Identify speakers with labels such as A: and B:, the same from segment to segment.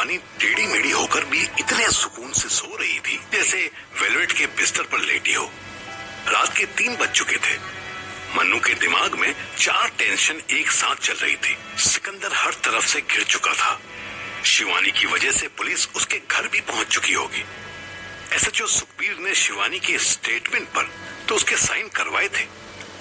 A: शिवानी टेढ़ी मेढ़ी होकर भी इतने सुकून से सो रही थी जैसे वेलवेट के बिस्तर पर लेटी हो। रात के 3 बज चुके थे। मन्नू के दिमाग में 4 टेंशन एक साथ चल रही थी। सिकंदर हर तरफ से घिर चुका था। शिवानी की वजह से पुलिस उसके घर भी पहुंच चुकी होगी। एसएचओ सुखबीर ने शिवानी के स्टेटमेंट पर तो उसके साइन करवाए थे,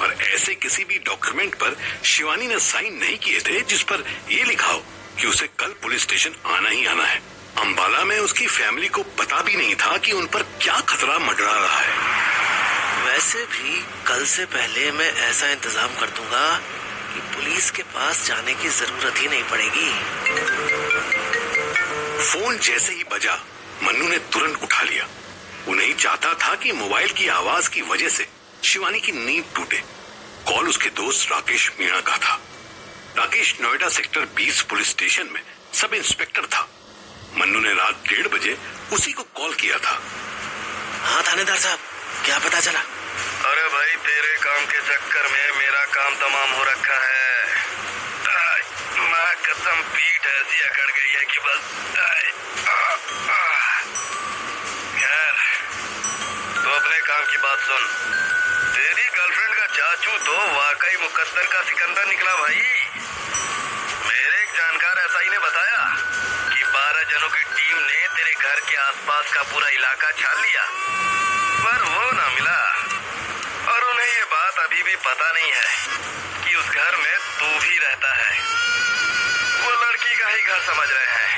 A: पर ऐसे किसी भी डॉक्यूमेंट पर शिवानी ने साइन नहीं किए थे जिस पर यह लिखा हो कि उसे कल पुलिस स्टेशन आना ही आना है। अंबाला में उसकी फैमिली को पता भी नहीं था कि उन पर क्या खतरा मंडरा रहा है।
B: वैसे भी कल से पहले मैं ऐसा इंतजाम कर दूंगा कि पुलिस के पास जाने की जरूरत ही नहीं पड़ेगी।
A: फोन जैसे ही बजा मन्नू ने तुरंत उठा लिया। वो नहीं चाहता था कि मोबाइल की आवाज की वजह से शिवानी की नींद टूटे। कॉल उसके दोस्त राकेश मीणा का था। Rakesh Noida sector 20 police station में सब इंस्पेक्टर था। मन्नू ने रात 1:30 बजे उसी को कॉल किया था।
B: हाँ थानेदार साहब, क्या पता चला?
C: अरे भाई, तेरे काम के चक्कर में मेरा काम तमाम हो रखा है। मैं कसम, पीठ ऐसी अकड़ गई है कि बस। खैर, तो अपने काम की बात सुन। तेरी गर्लफ्रेंड का चाचू तो वाकई मुकद्दर का सिकंदर निकला भाई। मेरे एक जानकार एसआई ने बताया कि 12 जनों की टीम ने तेरे घर के आसपास का पूरा इलाका छान लिया, पर वो ना मिला। और उन्हें ये बात अभी भी पता नहीं है कि उस घर में तू भी रहता है। वो लड़की का ही घर समझ रहे हैं।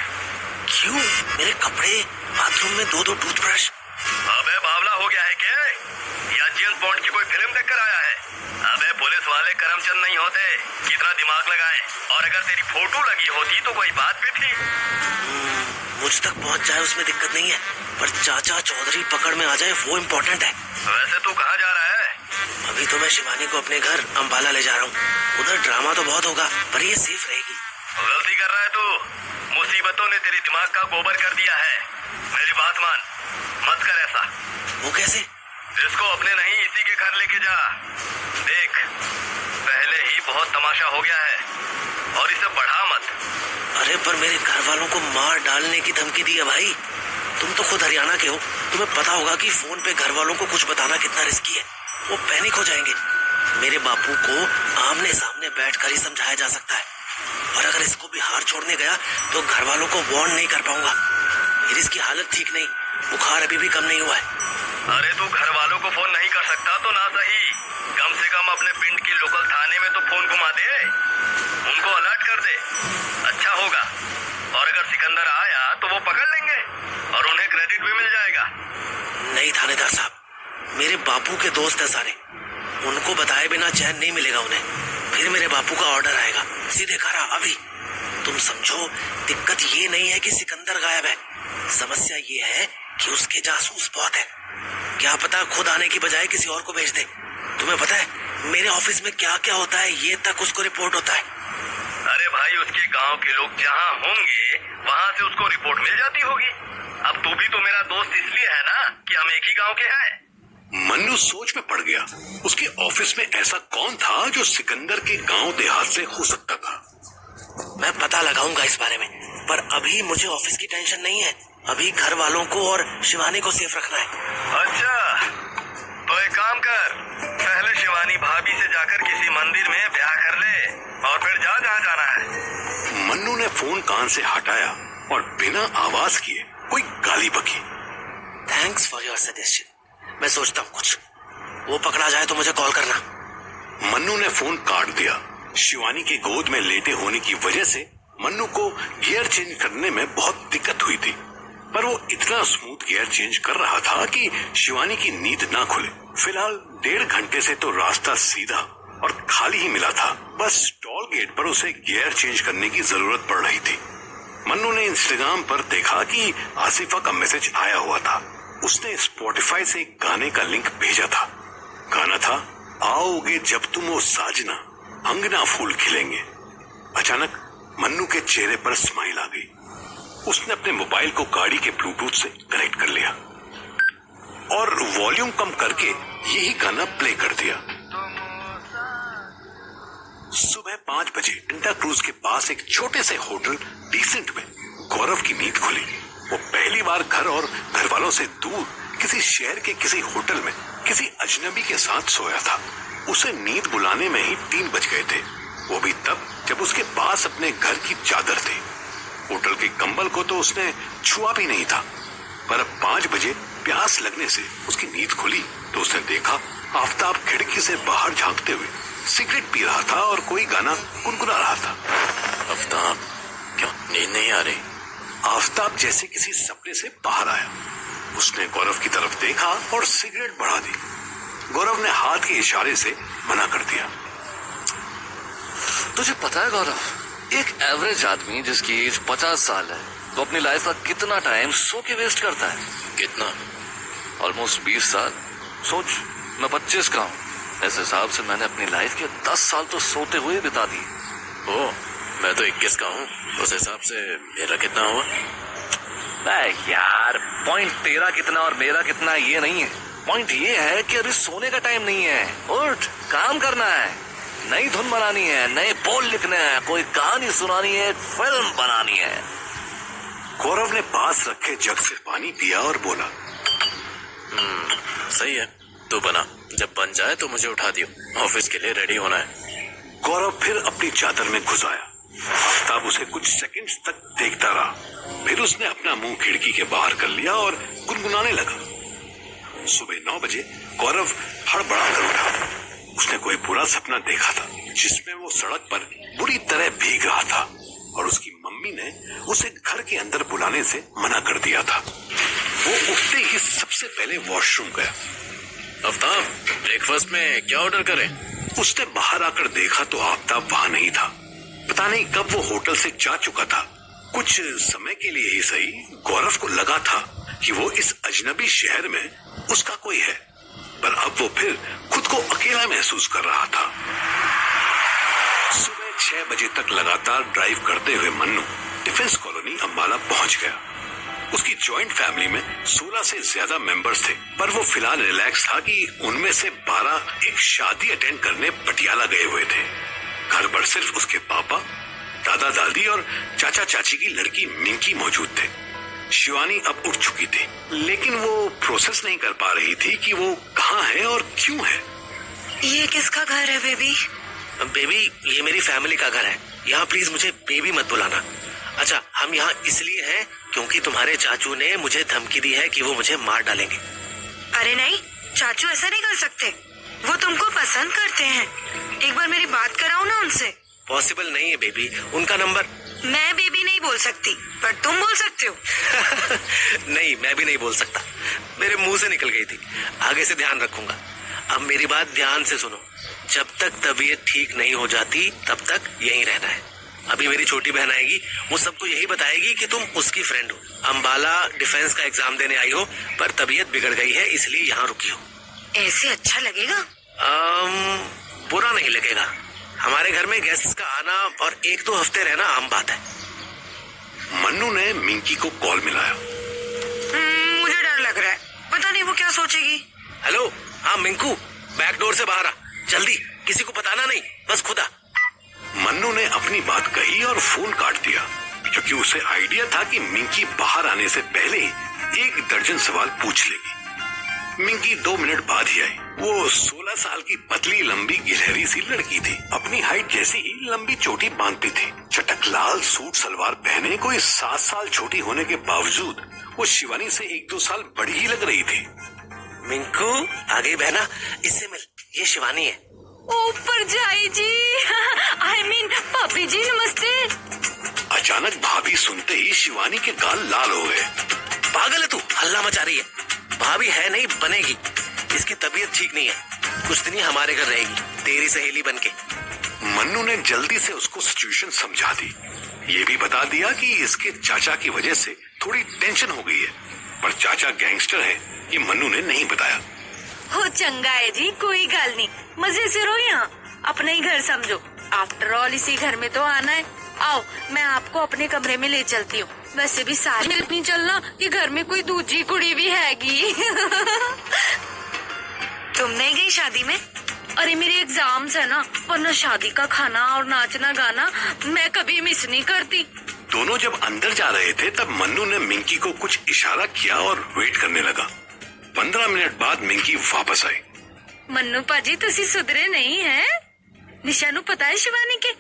B: क्यों? मेरे कपड़े, बाथरूम में 2-2 टूथब्रश।
C: अबे बावला हो गया है क्या? या जेम्स बॉन्ड की कोई फिल्म देखकर आया है? अबे पुलिस वाले करमचंद नहीं होते, कितना दिमाग लगाए। और अगर तेरी फोटो लगी होती तो कोई बात भी थी।
B: मुझ तक पहुंच जाए उसमें दिक्कत नहीं है, पर चाचा चौधरी पकड़ में आ जाए वो इम्पोर्टेंट है।
C: वैसे तू कहाँ जा रहा है?
B: अभी तो मैं शिवानी को अपने घर अंबाला ले जा रहा हूँ। उधर ड्रामा तो बहुत होगा, पर ये सेफ रहेगी।
C: गलती कर रहा है तू। मुसीबतों ने तेरी दिमाग का गोबर कर दिया है। मेरी बात मान, मत कर ऐसा।
B: वो कैसे?
C: इसको अपने नहीं, इसी के घर लेके जा। देख, पहले ही बहुत तमाशा हो गया है और इसे बढ़ा मत।
B: अरे पर मेरे घर वालों को मार डालने की धमकी दी है भाई। तुम तो खुद हरियाणा के हो, तुम्हें पता होगा कि फोन पे घर वालों को कुछ बताना कितना रिस्की है। वो पैनिक हो जाएंगे। मेरे बापू को आमने सामने बैठकर ही समझाया जा सकता है, और अगर इसको भी हार छोड़ने गया तो घर वालों को वार्न नहीं कर पाऊंगा। फिर इसकी हालत ठीक नहीं, बुखार अभी भी कम नहीं हुआ है।
C: अरे तू घर वालों को फोन नहीं कर सकता तो ना सही, कम से कम अपने पिंड की लोकल थाने में तो फोन घुमा दे, उनको अलर्ट कर दे। अच्छा होगा। और अगर सिकंदर आया तो वो पकड़ लेंगे और उन्हें क्रेडिट भी मिल जाएगा।
B: नहीं थानेदार साहब, मेरे बापू के दोस्त है सारे, उनको बताए बिना चैन नहीं मिलेगा उन्हें। फिर मेरे बापू का ऑर्डर आएगा, सीधे करा अभी। तुम समझो, दिक्कत ये नहीं है कि सिकंदर गायब है, समस्या ये है कि उसके जासूस बहुत है। क्या पता खुद आने की बजाय किसी और को भेज दे। तुम्हें पता है मेरे ऑफिस में क्या क्या होता है, ये तक उसको रिपोर्ट होता है।
C: अरे भाई, उसके गांव के लोग जहां होंगे वहां से उसको रिपोर्ट मिल जाती होगी। अब तू भी तो मेरा दोस्त इसलिए है ना कि हम एक ही गांव के हैं।
A: मन्नू सोच में पड़ गया। उसके ऑफिस में ऐसा कौन था जो सिकंदर के गांव देहात से हो सकता था?
B: मैं पता लगाऊंगा इस बारे में, पर अभी मुझे ऑफिस की टेंशन नहीं है। अभी घर वालों को और शिवानी को सेफ रखना है।
C: अच्छा, तो एक काम कर, पहले शिवानी भाभी से जाकर किसी मंदिर में ब्याह कर ले और फिर जा जहाँ जाना है।
A: मन्नू ने फोन कान से हटाया और बिना आवाज किए कोई गाली बकी।
B: थैंक्स फॉर योर सजेशन, मैं सोचता हूँ कुछ। वो पकड़ा जाए तो मुझे कॉल करना।
A: मन्नू ने फोन काट दिया। शिवानी के गोद में लेटे होने की वजह से मन्नू को गियर चेंज करने में बहुत दिक्कत हुई थी, पर वो इतना स्मूथ गियर चेंज कर रहा था कि शिवानी की नींद ना खुले। फिलहाल 1.5 घंटे से तो रास्ता सीधा और खाली ही मिला था। बस टोल गेट पर उसे गियर चेंज करने की जरूरत पड़ रही थी। मन्नू ने इंस्टाग्राम पर देखा कि आसिफा का मैसेज आया हुआ था। उसने स्पॉटिफाई से एक गाने का लिंक भेजा था। गाना था, आओगे जब तुम वो साजना, अंगना फूल खिलेंगे। अचानक मन्नू के चेहरे पर स्माइल आ गई। उसने अपने मोबाइल को गाड़ी के ब्लूटूथ से कनेक्ट कर लिया और वॉल्यूम कम करके यही गाना प्ले कर दिया। सुबह 5 बजे सेंटा क्रूज के पास एक छोटे से होटल डिसेंट में गौरव की नींद खुली। वो पहली बार घर और घर वालों से दूर किसी शहर के किसी होटल में किसी अजनबी के साथ सोया था। उसे नींद बुलाने में ही 3 बज गए थे, वो भी तब जब उसके पास अपने घर की चादर थी। होटल के कंबल को तो उसने छुआ भी नहीं था। पर अब 5 बजे प्यास लगने से उसकी नींद खुली तो उसने देखा आफताब खिड़की से बाहर झांकते हुए सिगरेट पी रहा था और कोई गाना गुनगुना रहा था।
D: आफ्ताब, क्यों नींद नहीं आ रही?
A: आफताब जैसे किसी सपने से बाहर आया। उसने गौरव की तरफ देखा और सिगरेट बढ़ा दी। गौरव ने हाथ के इशारे से मना कर दिया।
D: तुझे पता है गौरव, एक एवरेज आदमी जिसकी एज 50 साल है तो अपनी लाइफ का कितना टाइम सो के वेस्ट करता है? कितना? ऑलमोस्ट 20 साल। सोच, मैं 25 का हूँ। इस हिसाब से मैंने अपनी लाइफ के 10 साल तो सोते हुए बिता दिए। ओह, मैं तो 21 का हूँ। उस हिसाब से मेरा कितना हुआ? यार, पॉइंट तेरा कितना और मेरा कितना ये नहीं है। पॉइंट ये है कि अभी सोने का टाइम नहीं है। उठ, काम करना है, नई धुन बनानी है, नए बोल लिखने हैं, कोई कहानी सुनानी है, फिल्म बनानी है।
A: गौरव ने पास रखे जग से पानी पिया और बोला,
D: सही है, तू बना। जब बन जाए तो मुझे उठा दियो, ऑफिस के लिए रेडी होना है।
A: गौरव फिर अपनी चादर में घुस आया। आफ्ताब उसे कुछ सेकंड्स तक देखता रहा। फिर उसने अपना मुंह खिड़की के बाहर कर लिया और गुनगुनाने लगा। सुबह 9 बजे गौरव हड़बड़ा कर उठा। उसने कोई बुरा सपना देखा था जिसमें वो सड़क पर बुरी तरह भीग रहा था और उसकी मम्मी ने उसे घर के अंदर बुलाने से मना कर दिया था। वो उठते ही सबसे पहले वॉशरूम गया।
D: आफ्ताब, ब्रेकफास्ट में क्या ऑर्डर करें?
A: उसने बाहर आकर देखा तो आफ्ताब वहां नहीं था। पता नहीं कब वो होटल से जा चुका था। कुछ समय के लिए ही सही गौरव को लगा था कि वो इस अजनबी शहर में उसका कोई है, पर अब वो फिर खुद को अकेला महसूस कर रहा था। सुबह 6 बजे तक लगातार ड्राइव करते हुए मन्नू डिफेंस कॉलोनी अंबाला पहुंच गया। उसकी जॉइंट फैमिली में 16 से ज्यादा मेंबर्स थे, पर वो फिलहाल रिलैक्स था कि उनमें से 12 एक शादी अटेंड करने पटियाला गए हुए थे। घर पर सिर्फ उसके पापा, दादा दादी और चाचा चाची की लड़की मिंकी मौजूद थे। शिवानी अब उठ चुकी थी, लेकिन वो प्रोसेस नहीं कर पा रही थी कि वो कहाँ है और क्यों है।
E: ये किसका घर है बेबी?
B: बेबी, ये मेरी फैमिली का घर है। यहाँ प्लीज मुझे बेबी मत बुलाना। अच्छा, हम यहाँ इसलिए हैं क्योंकि तुम्हारे चाचू ने मुझे धमकी दी है कि वो मुझे मार डालेंगे।
E: अरे नहीं, चाचू ऐसा नहीं कर सकते। वो तुमको पसंद करते हैं। एक बार मेरी बात कराओ ना उनसे।
B: पॉसिबल नहीं है बेबी, उनका नंबर।
E: मैं बेबी नहीं बोल सकती, पर तुम बोल सकते हो।
B: नहीं, मैं भी नहीं बोल सकता, मेरे मुंह से निकल गई थी। आगे से ध्यान रखूंगा। अब मेरी बात ध्यान से सुनो। जब तक तबीयत ठीक नहीं हो जाती तब तक यहीं रहना है। अभी मेरी छोटी बहन आएगी, वो सबको यही बताएगी कि तुम उसकी फ्रेंड हो, अंबाला डिफेंस का एग्जाम देने आई हो, पर तबीयत बिगड़ गई है इसलिए यहाँ रुकी हो।
E: ऐसे अच्छा लगेगा?
B: बुरा नहीं लगेगा। हमारे घर में गेस्ट का आना और 1-2 हफ्ते रहना आम बात है।
A: मन्नू ने मिंकी को कॉल मिलाया।
E: मुझे डर लग रहा है, पता नहीं वो क्या सोचेगी।
B: हेलो, हाँ मिंकू, बैक डोर से बाहर आ जल्दी, किसी को बताना नहीं, बस खुदा।
A: मन्नू ने अपनी बात कही और फोन काट दिया, क्योंकि उसे आइडिया था कि मिंकी बाहर आने से पहले ही 1 दर्जन सवाल पूछ लेगी। मिंकी 2 मिनट बाद ही आई। वो 16 साल की पतली लंबी गिलहरी सी लड़की थी। अपनी हाइट जैसी ही लंबी चोटी बांधती थी। चटक लाल सूट सलवार पहने कोई 7 साल छोटी होने के बावजूद वो शिवानी से 1-2 साल बड़ी ही लग रही थी।
B: मिंकू, आ गई बहना, इससे मिल, ये शिवानी है।
E: ऊपर जाई जी। आई मीन पापी जी, नमस्ते।
A: अचानक भाभी सुनते ही शिवानी के गाल लाल हो गए।
B: पागल है तू, हल्ला मचा रही है। भाभी है नहीं, बनेगी। इसकी तबीयत ठीक नहीं है, कुछ दिन ही हमारे घर रहेगी, तेरी सहेली बनके।
A: मन्नू ने जल्दी से उसको सिचुएशन समझा दी। ये भी बता दिया कि इसके चाचा की वजह से थोड़ी टेंशन हो गई है, पर चाचा गैंगस्टर है, ये मन्नू ने नहीं बताया।
E: हो चंगा है जी, कोई गाल नहीं, मजे से रहो यहाँ, अपना ही घर समझो। आफ्टर ऑल इसी घर में तो आना है। आओ, मैं आपको अपने कमरे में ले चलती हूँ। वैसे भी साथ में नहीं चलना कि घर में कोई दूसरी कुड़ी भी हैगी। तुम नहीं गई शादी में? अरे मेरे एग्जाम्स है ना, वरना शादी का खाना और नाचना गाना मैं कभी मिस नहीं करती।
A: दोनों जब अंदर जा रहे थे तब मन्नू ने मिंकी को कुछ इशारा किया और वेट करने लगा। 15 मिनट बाद मिंकी वापस आई।
E: मन्नू पाजी तुसी सुधरे नहीं है? निशा नु पता है शिवानी के?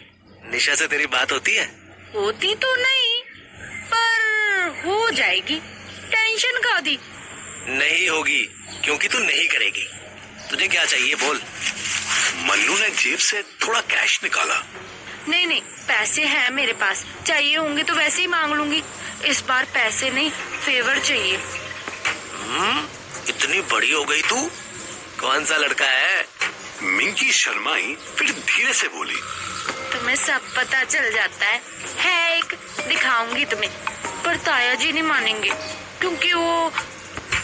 B: निशा से तेरी बात होती है?
E: होती तो नहीं, पर हो जाएगी। टेंशन का दी
B: नहीं होगी, क्योंकि तू नहीं करेगी। तुझे क्या चाहिए बोल।
A: मन्नू ने जेब से थोड़ा कैश निकाला।
E: नहीं नहीं, पैसे हैं मेरे पास, चाहिए होंगे तो वैसे ही मांग लूंगी। इस बार पैसे नहीं, फेवर चाहिए।
B: इतनी बड़ी हो गई तू? कौन सा लड़का है?
A: मिंकी शर्माई, फिर धीरे से बोली,
E: तुम्हें सब पता चल जाता है एक, दिखाऊंगी तुम्हें, पर ताया जी नहीं मानेंगे क्योंकि वो।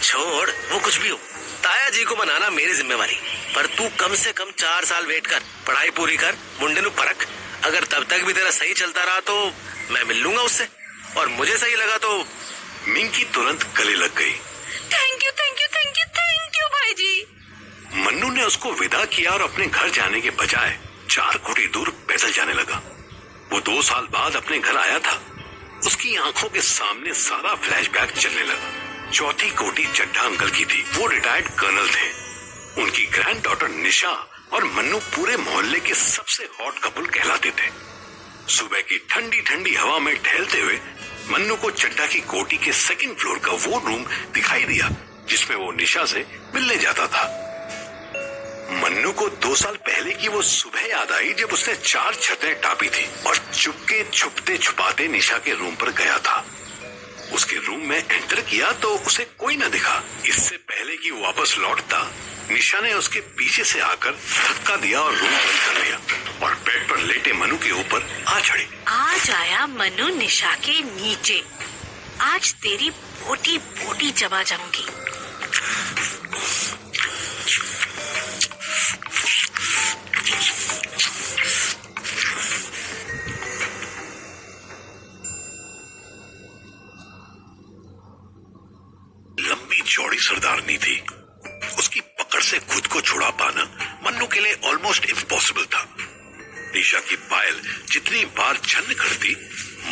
B: छोड़, वो कुछ भी हो, ताया जी को मनाना मेरी जिम्मेवारी। पर तू कम से कम 4 साल वेट कर, पढ़ाई पूरी कर, मुंडे नु परख। अगर तब तक भी तेरा सही चलता रहा तो मैं मिल लूंगा उससे, और मुझे सही लगा तो।
A: मिंकी तुरंत गले लग गई।
E: Thank you thank you thank you thank you भाई जी।
A: मन्नू ने उसको विदा किया और अपने घर जाने के बजाय 4 कोठी दूर पैदल जाने लगा। वो 2 साल बाद अपने घर आया था। उसकी आंखों के सामने सारा फ्लैशबैक चलने लगा। चौथी कोठी चड्ढा अंकल की थी। वो रिटायर्ड कर्नल थे। उनकी ग्रैंड डॉटर निशा और मन्नू पूरे मोहल्ले के सबसे हॉट कपल कहलाते थे। सुबह की ठंडी ठंडी हवा में टहलते हुए मन्नू को चड्ढा की कोठी के 2nd फ्लोर का वो रूम दिखाई दिया जिसमें वो निशा से मिलने जाता था। मन्नू को 2 साल पहले की वो सुबह याद आई जब उसने 4 छतें टापी थी और चुपके छुपते छुपाते निशा के रूम पर गया था। उसके रूम में एंटर किया तो उसे कोई न दिखा। इससे पहले कि वापस लौटता, निशा ने उसके पीछे से आकर धक्का दिया और रूम बंद कर दिया और बेड पर लेटे मनु के ऊपर आ चढ़ी।
E: आज आया मनु निशा के नीचे। आज तेरी बोटी बोटी चबा जाऊंगी।
A: लंबी चौड़ी सरदारनी थी। उसकी पकड़ से खुद को छुड़ा पाना मन्नू के लिए ऑलमोस्ट इम्पॉसिबल था। निशा की पायल जितनी बार छन करती,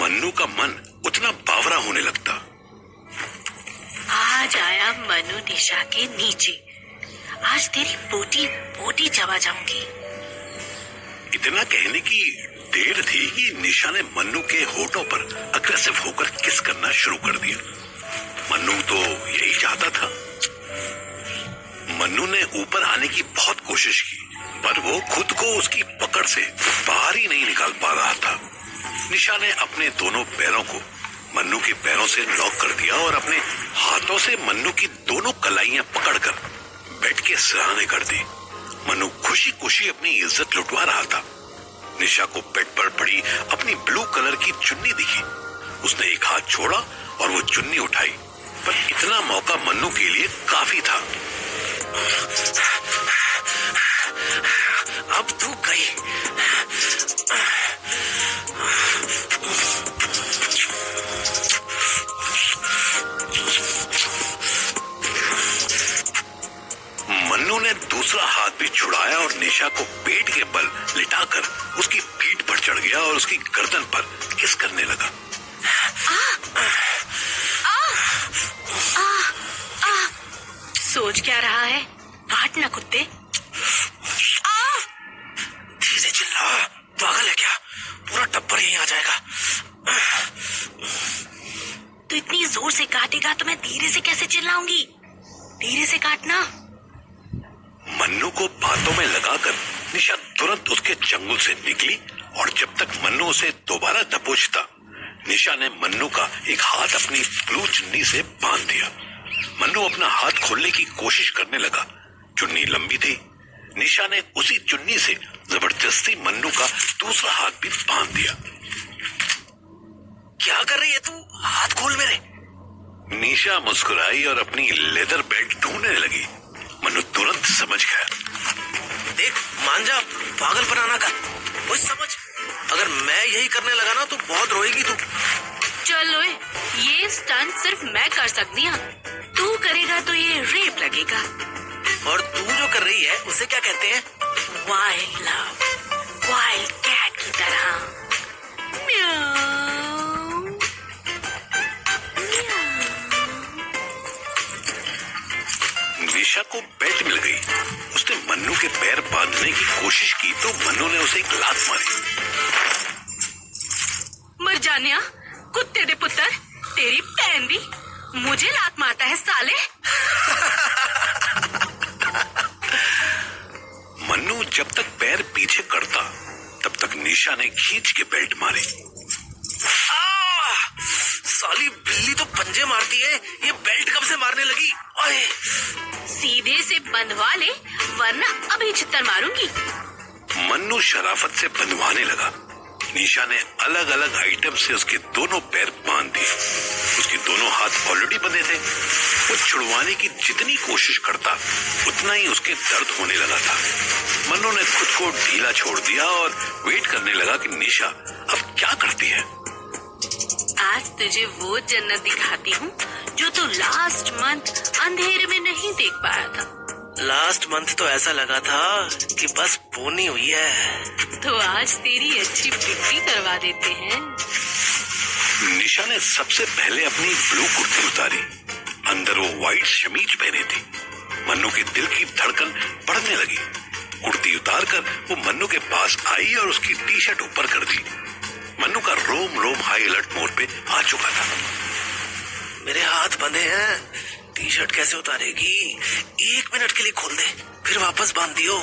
A: मन्नू का मन उतना बावरा होने लगता।
E: आज आया मनु निशा के नीचे। आज तेरी बोटी बोटी चबा जाऊंगी।
A: इतना कहने की देर थी कि निशा ने मन्नू के होठों पर अग्रेसिव होकर किस करना शुरू कर दिया। मन्नू तो यही चाहता था। मन्नू ने ऊपर आने की बहुत कोशिश की, पर वो खुद को उसकी पकड़ से बाहर ही नहीं निकाल पा रहा था। निशा ने अपने दोनों पैरों को मन्नू के पैरों से लॉक कर दिया और अपने हाथों से मन्नू की दोनों कलाइयां पकड़कर बेड के सिरहाने कर दी। मन्नू खुशी खुशी अपनी इज्जत लुटवा रहा था। निशा को बेड पर पड़ी अपनी ब्लू कलर की चुन्नी दिखी। उसने एक हाथ छोड़ा और वो चुन्नी उठाई, पर इतना मौका मन्नू के लिए काफी था।
B: अब तू गई।
A: मन्नू ने दूसरा हाथ भी छुड़ाया और निशा को पेट के बल लिटाकर उसकी पीठ पर चढ़ गया और उसकी गर्दन पर किस करने लगा।
E: सोच क्या रहा है? काट ना कुत्ते।
B: धीरे चिल्ला, पागल है क्या? पूरा टब्बर यहीं आ जाएगा।
E: तू इतनी जोर से काटेगा तो मैं धीरे से कैसे चिल्लाऊंगी? धीरे से काटना।
A: मन्नू को बातों में लगाकर निशा तुरंत उसके चंगुल से निकली और जब तक मन्नू उसे दोबारा दबोचता, निशा ने मन्नू का एक हाथ अपनी ब्लू चुन्नी से बांध दिया। मन्नू अपना हाथ खोलने की कोशिश करने लगा। चुन्नी लंबी थी। निशा ने उसी चुन्नी से जबरदस्ती मन्नू का दूसरा हाथ भी बांध दिया।
B: क्या कर रही है तू? हाथ खोल मेरे।
A: निशा मुस्कुराई और अपनी लेदर बेल्ट ढूंढने लगी। मन्नू तुरंत समझ गया।
B: देख, मान जा, पागलपना ना कर। वो समझ, अगर मैं यही करने लगा ना तो बहुत रोएगी तू।
E: चलो, ये स्टंट सिर्फ मैं कर सकती हूँ। तू करेगा तो ये रेप लगेगा।
B: और तू जो कर रही है उसे क्या कहते हैं?
E: वाइल्ड लव, वाइल्ड कैट की तरह। म्याऊ।
A: निशा को बेल्ट मिल गई। उसने मन्नू के पैर बांधने की कोशिश की तो मन्नू ने उसे एक लात मारी।
E: मर जानिया, कुत्ते दे पुत्र, तेरी भैन दी मुझे लात मारता है साले।
A: मन्नू जब तक पैर पीछे करता तब तक निशा ने खींच के बेल्ट मारी।
B: साली बिल्ली तो पंजे मारती है, ये बेल्ट कब से मारने लगी? ओए!
E: सीधे से बंधवा ले वरना अभी छित्तर मारूंगी।
A: मन्नू शराफत से बंधवाने लगा। निशा ने अलग अलग आइटम से उसके दोनों पैर बांध दिए। उसके दोनों हाथ ऑलरेडी बंधे थे। वो छुड़वाने की जितनी कोशिश करता उतना ही उसके दर्द होने लगा था। मन्नू ने खुद को ढीला छोड़ दिया और वेट करने लगा कि निशा अब क्या करती है।
E: आज तुझे वो जन्नत दिखाती हूँ जो तू लास्ट मंथ अंधेरे में नहीं देख पाया था।
B: लास्ट मंथ तो ऐसा लगा था कि बस बोनी हुई है।
E: तो आज तेरी अच्छी पिट्टी करवा देते हैं।
A: निशा ने सबसे पहले अपनी ब्लू कुर्ती उतारी। अंदर वो व्हाइट शमीज पहने थी। मन्नू के दिल की धड़कन बढ़ने लगी। कुर्ती उतारकर वो मन्नू के पास आई और उसकी टी शर्ट ऊपर कर दी। मन्नू का रोम रोम हाई अलर्ट मोड पे आ चुका था।
B: मेरे हाथ बंधे हैं, टी शर्ट कैसे उतारेगी? 1 मिनट के लिए खोल दे, फिर वापस बांध दियो।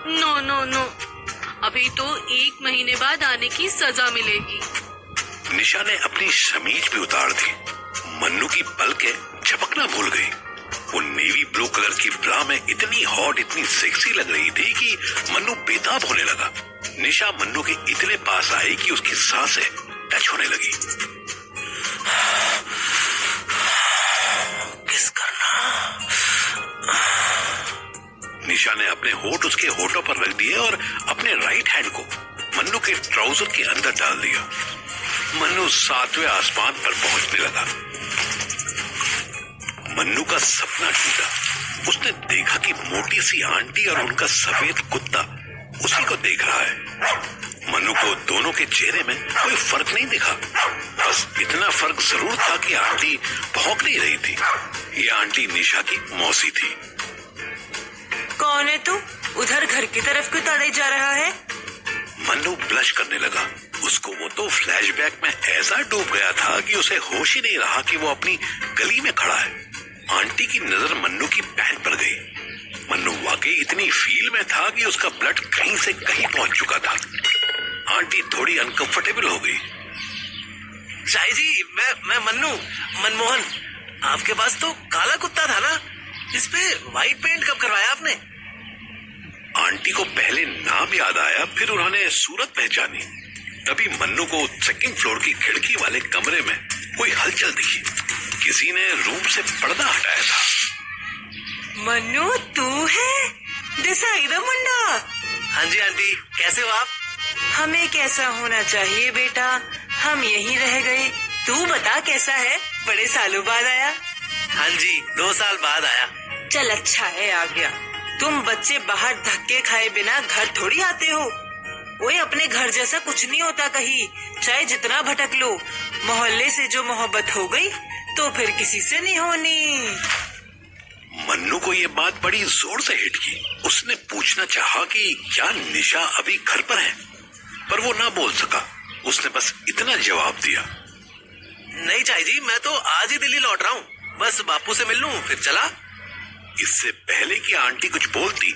E: नो नो नो, अभी तो 1 महीने बाद आने की सजा मिलेगी।
A: निशा ने अपनी शमीज भी उतार दी। मन्नू की पलकें झपकना भूल गई। वो नेवी ब्लू कलर की ब्रा में इतनी हॉट, इतनी सेक्सी लग रही थी कि मन्नू बेताब होने लगा। निशा मन्नू के इतने पास आई कि उसकी सांसें टच होने लगी।
B: किस करना?
A: निशा ने अपने होठ उसके होठों पर रख दिए और अपने राइट हैंड को मन्नू के ट्राउजर के अंदर डाल दिया। मन्नू 7वें आसमान पर पहुंचने लगा। मन्नू का सपना टूटा। उसने देखा कि मोटी सी आंटी और उनका सफेद कुत्ता उसी को देख रहा है। मन्नू को दोनों के चेहरे में कोई फर्क नहीं दिखा। बस इतना फर्क जरूर था कि आंटी भौंक नहीं रही थी। ये आंटी निशा की मौसी थी।
F: कौन है तू? उधर घर की तरफ क्यों तड़े जा रहा है?
A: मन्नू ब्लश करने लगा। उसको वो तो फ्लैशबैक में ऐसा डूब गया था कि उसे होश ही नहीं रहा कि वो अपनी गली में खड़ा है। आंटी की नजर मन्नू की पैंट पर गई। मन्नू वाकई इतनी फील में था कि उसका ब्लड कहीं से कहीं पहुंच चुका था। आंटी थोड़ी अनकंफर्टेबल हो गई।
B: शाही जी, मैं मन्नू, मनमोहन। आपके पास तो काला कुत्ता था ना, इस पे व्हाइट पेंट कब करवाया आपने?
A: आंटी को पहले नाम याद आया, फिर उन्होंने सूरत पहचानी। तभी मन्नू को 2nd फ्लोर की खिड़की वाले कमरे में कोई हलचल दिखी। किसी ने रूम से पर्दा हटाया था।
F: मन्नू तू है? दिसाई द मुंडा।
B: हाँ जी आंटी, कैसे हो आप?
F: हमें कैसा होना चाहिए बेटा, हम यहीं रह गए। तू बता कैसा है? बड़े सालों बाद आया।
B: हाँ जी, 2 साल बाद आया।
F: चल अच्छा है आ गया। तुम बच्चे बाहर धक्के खाए बिना घर थोड़ी आते हो। ओए अपने घर जैसा कुछ नहीं होता कहीं, चाहे जितना भटक लो। मोहल्ले से जो मोहब्बत हो गई तो फिर किसी से नहीं होनी।
A: मन्नू को ये बात बड़ी जोर से हिट की। उसने पूछना चाहा कि क्या निशा अभी घर पर है, पर वो ना बोल सका। उसने बस इतना जवाब दिया,
B: नहीं चाही जी, मैं तो आज ही दिल्ली लौट रहा हूँ, बस बापू से मिल लूं फिर चला।
A: इससे पहले कि आंटी कुछ बोलती,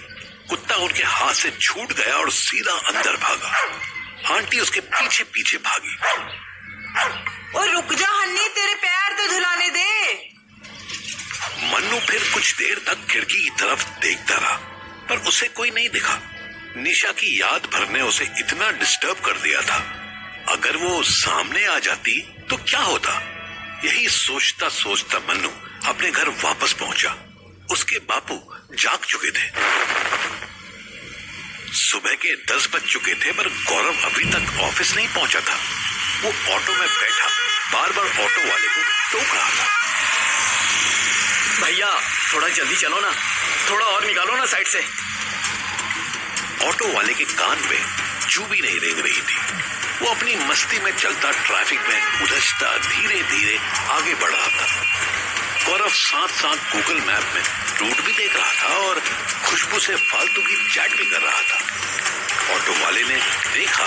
A: कुत्ता उनके हाथ से छूट गया और सीधा अंदर भागा। आंटी उसके पीछे पीछे भागी।
F: और रुक जा हन्नी, तेरे पैर तो धुलाने दे।
A: मन्नू फिर कुछ देर तक खिड़की की तरफ देखता रहा, पर उसे कोई नहीं दिखा। निशा की याद भर ने उसे इतना डिस्टर्ब कर दिया था। अगर वो सामने आ जाती तो क्या होता? यही सोचता सोचता मन्नू अपने घर वापस पहुंचा। उसके बापू जाग चुके थे। सुबह के 10 बज चुके थे, पर गौरव अभी तक ऑफिस नहीं पहुंचा था। वो ऑटो में बैठा बार बार ऑटो वाले को टोक रहा था।
G: भैया थोड़ा जल्दी चलो ना, थोड़ा और निकालो ना साइड से।
A: ऑटो वाले के कान में चू भी नहीं रेंग रही थी। वो अपनी मस्ती में चलता ट्रैफिक में उलझता धीरे धीरे आगे बढ़ रहा था। गौरव साथ साथ गूगल मैप में रूट भी देख रहा था और खुशबू से फालतू की चैट भी कर रहा था। ऑटो वाले ने देखा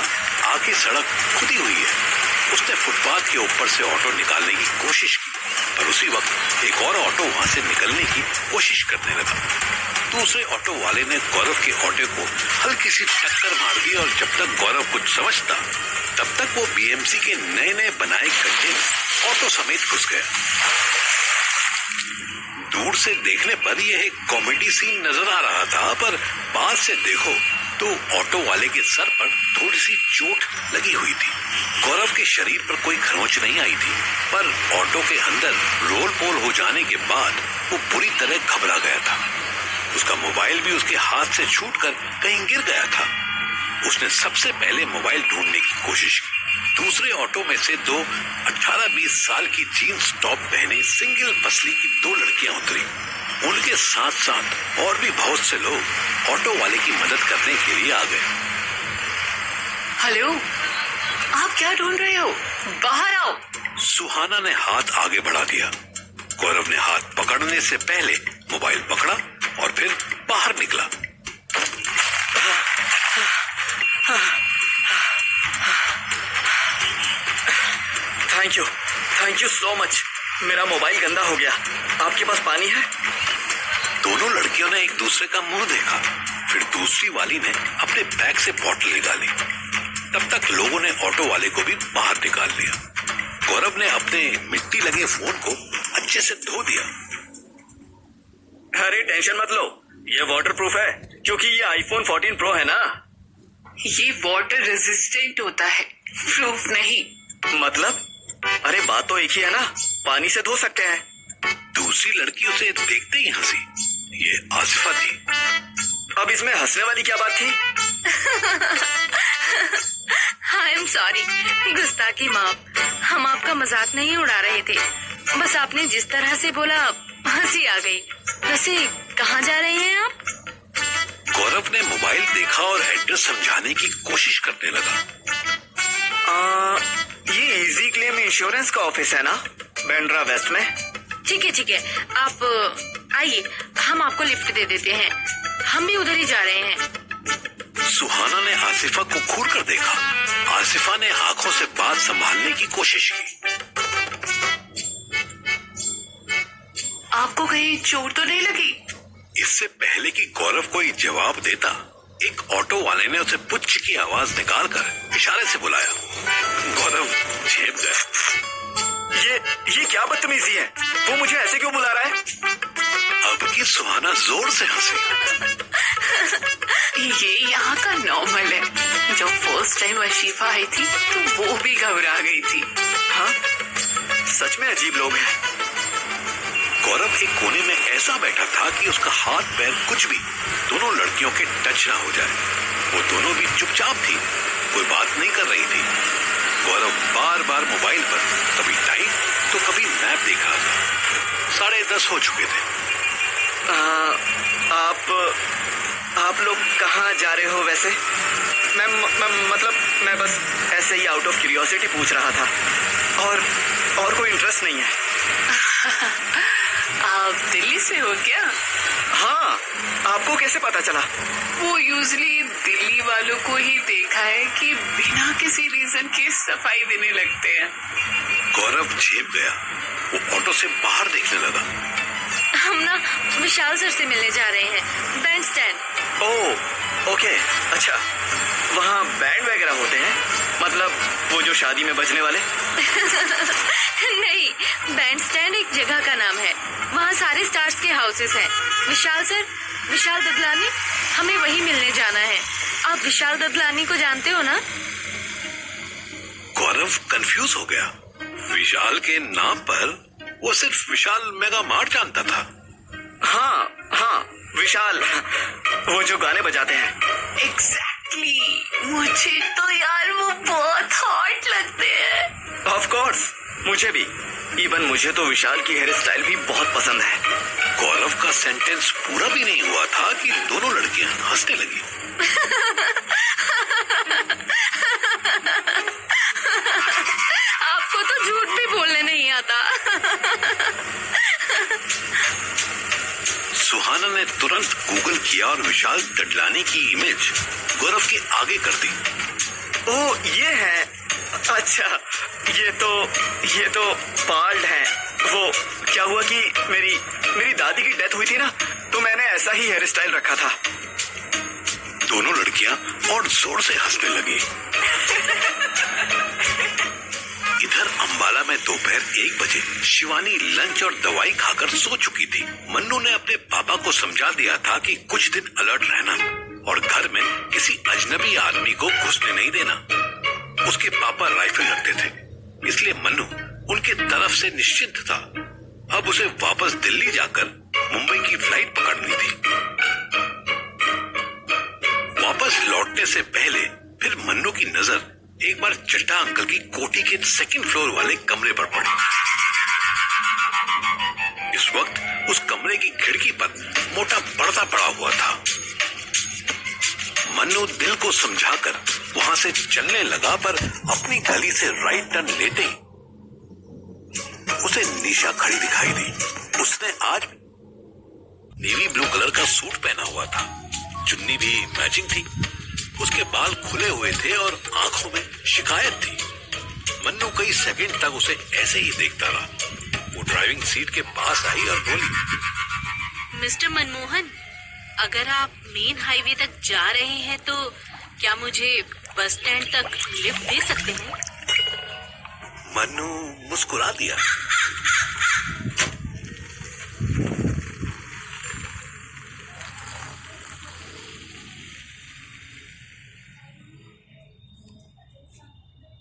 A: आगे सड़क खुदी हुई है। उसने फुटपाथ के ऊपर से ऑटो निकालने की कोशिश की, पर उसी वक्त एक और ऑटो वहां से निकलने की कोशिश करने लगा। दूसरे ऑटो वाले ने गौरव के ऑटो को हल्की सी टक्कर मार दी और जब तक गौरव कुछ समझता तब तक वो बीएमसी के नए नए बनाए गड्ढे में ऑटो समेत घुस गया। दूर से देखने पर यह एक कॉमेडी सीन नजर आ रहा था, पर पास से देखो तो ऑटो वाले के सर पर थोड़ी सी चोट लगी हुई थी। गौरव के शरीर पर कोई खरोंच नहीं आई थी, पर ऑटो के अंदर रोल पोल हो जाने के बाद वो बुरी तरह घबरा गया था। उसका मोबाइल भी उसके हाथ से छूटकर कहीं गिर गया था। उसने सबसे पहले मोबाइल ढूंढने की कोशिश की। दूसरे ऑटो में से दो 18-20 साल की जीन्स टॉप पहने सिंगल पसली की दो लड़कियां उतरी। उनके साथ साथ और भी बहुत से लोग ऑटो वाले की मदद करने के लिए आ गए।
E: हेलो, आप क्या ढूंढ रहे हो? बाहर आओ।
A: सुहाना ने हाथ आगे बढ़ा दिया। गौरव ने हाथ पकड़ने से पहले मोबाइल पकड़ा और फिर बाहर निकला।
G: Thank you so much. मेरा मोबाइल गंदा हो गया। आपके पास पानी है?
A: दोनों लड़कियों ने एक दूसरे का मुंह देखा। फिर दूसरी वाली ने अपने बैग से बोतल निकाली। तब तक लोगों ने ऑटो वाले को भी बाहर निकाल लिया। गौरव ने अपने मिट्टी लगे फोन को अच्छे से धो दिया।
G: अरे टेंशन मत लो, ये वाटर प्रूफ है क्योंकि ये आईफोन 14 प्रो है ना।
F: ये वाटर रेजिस्टेंट होता है, प्रूफ नहीं।
G: मतलब? अरे बात तो एक ही है ना, पानी से धो सकते हैं।
A: दूसरी लड़की उसे देखते ही हंसी। ये आसिफा थी।
G: अब इसमें हंसने वाली क्या बात थी?
E: आई एम सॉरी, गुस्ताखी माफ। हम आपका मजाक नहीं उड़ा रहे थे, बस आपने जिस तरह से बोला हंसी आ गई। वैसे कहाँ जा रहे हैं आप?
A: गौरव ने मोबाइल देखा और एड्रेस समझाने की कोशिश करने लगा।
G: ये इजी क्लेम इंश्योरेंस का ऑफिस है ना, बैंड्रा वेस्ट में।
E: ठीक है, आप आइए, हम आपको लिफ्ट दे देते हैं। हम भी उधर ही जा रहे हैं।
A: सुहाना ने आसिफा को घूर कर देखा। आसिफा ने आंखों से बात संभालने की कोशिश की।
F: आपको कहीं चोट तो नहीं लगी?
A: इससे पहले कि गौरव कोई जवाब देता, एक ऑटो वाले ने उसे पुच्छ की आवाज निकालकर इशारे से बुलाया। गौरव झेप गया।
G: ये क्या बदतमीजी है? वो मुझे ऐसे क्यों बुला रहा है?
A: अब की सुहाना जोर से हंसी।
F: ये यहाँ का नॉर्मल है। जब फर्स्ट टाइम अशीफा आई थी तो वो भी घबरा गई थी।
G: हाँ, सच में अजीब लोग हैं।
A: गौरव एक कोने में ऐसा बैठा था कि उसका हाथ पैर कुछ भी दोनों लड़कियों के टच ना हो जाए। वो दोनों भी चुपचाप थी, कोई बात नहीं कर रही थी। गौरव बार बार मोबाइल पर कभी टाइम तो कभी मैप देख रहा था। 10:30 हो चुके थे।
G: आप लोग कहाँ जा रहे हो वैसे? मतलब मैं बस ऐसे ही आउट ऑफ क्यूरियोसिटी पूछ रहा था, और कोई इंटरेस्ट नहीं है।
F: आप दिल्ली से हो क्या?
G: हाँ, आपको कैसे पता चला?
F: वो यूजली दिल्ली वालों को ही देखा है कि बिना किसी रीजन के सफाई देने लगते हैं।
A: गौरव झेप गया। वो ऑटो से बाहर देखने लगा।
E: हम ना विशाल सर से मिलने जा रहे हैं, बैंड स्टैंड।
G: ओह, ओके, अच्छा। वहाँ बैंड वगैरह होते हैं? मतलब वो जो शादी में बजने वाले?
E: नहीं, बैंड स्टैंड एक जगह का नाम है। वहाँ सारे स्टार्स के हाउसेस हैं। विशाल सर, विशाल ददलानी, हमें वही मिलने जाना है। आप विशाल ददलानी को जानते हो ना?
A: गौरव कंफ्यूज हो गया। विशाल के नाम पर वो सिर्फ विशाल मेगा मार्ट जानता था।
G: हाँ, विशाल, वो जो गाने बजाते हैं।
F: एग्जैक्टली, मुझे तो यार वो बहुत हॉट लगते हैं।
G: ऑफ कोर्स, मुझे भी। इवन मुझे तो विशाल की हेयर स्टाइल भी बहुत पसंद है।
A: गौरव का सेंटेंस पूरा भी नहीं हुआ था कि दोनों लड़कियां हंसने लगी।
E: आपको तो झूठ भी बोलने नहीं आता।
A: सुहाना ने तुरंत गूगल किया और विशाल दडलानी की इमेज गौरव के आगे कर दी।
G: ओ ये है, अच्छा ये तो बाल्ड है। वो क्या हुआ कि मेरी दादी की डेथ हुई थी ना, तो मैंने ऐसा ही हेयर स्टाइल रखा था।
A: दोनों लड़कियां और जोर से हंसने लगी। इधर अंबाला में दोपहर 1 बजे शिवानी लंच और दवाई खाकर सो चुकी थी। मन्नू ने अपने पापा को समझा दिया था कि कुछ दिन अलर्ट रहना और घर में किसी अजनबी आदमी को घुसने नहीं देना। उसके पापा राइफल रखते थे, इसलिए मन्नू उनके तरफ से निश्चिंत था। अब उसे वापस दिल्ली जाकर मुंबई की फ्लाइट पकड़नी थी। वापस लौटने से पहले फिर मन्नू की नजर एक बार चड्ढा अंकल की कोठी के 2nd फ्लोर वाले कमरे पर पड़ी। इस वक्त उस कमरे की खिड़की पर मोटा पर्दा पड़ा हुआ था। मन्नू दिल को समझाकर वहां से चलने लगा, पर अपनी गली से राइट टर्न लेते ही उसे निशा खड़ी दिखाई दी। उसने आज नेवी ब्लू कलर का सूट पहना हुआ था, चुन्नी भी मैचिंग थी। उसके बाल खुले हुए थे और आंखों में शिकायत थी। मन्नू कई सेकंड तक उसे ऐसे ही देखता रहा। वो ड्राइविंग सीट के पास आई और बोली,
E: मिस्टर मनमोहन, अगर आप मेन हाईवे तक जा रहे हैं तो क्या मुझे बस स्टैंड तक लिफ्ट दे सकते हैं?
A: मन्नू मुस्कुरा दिया।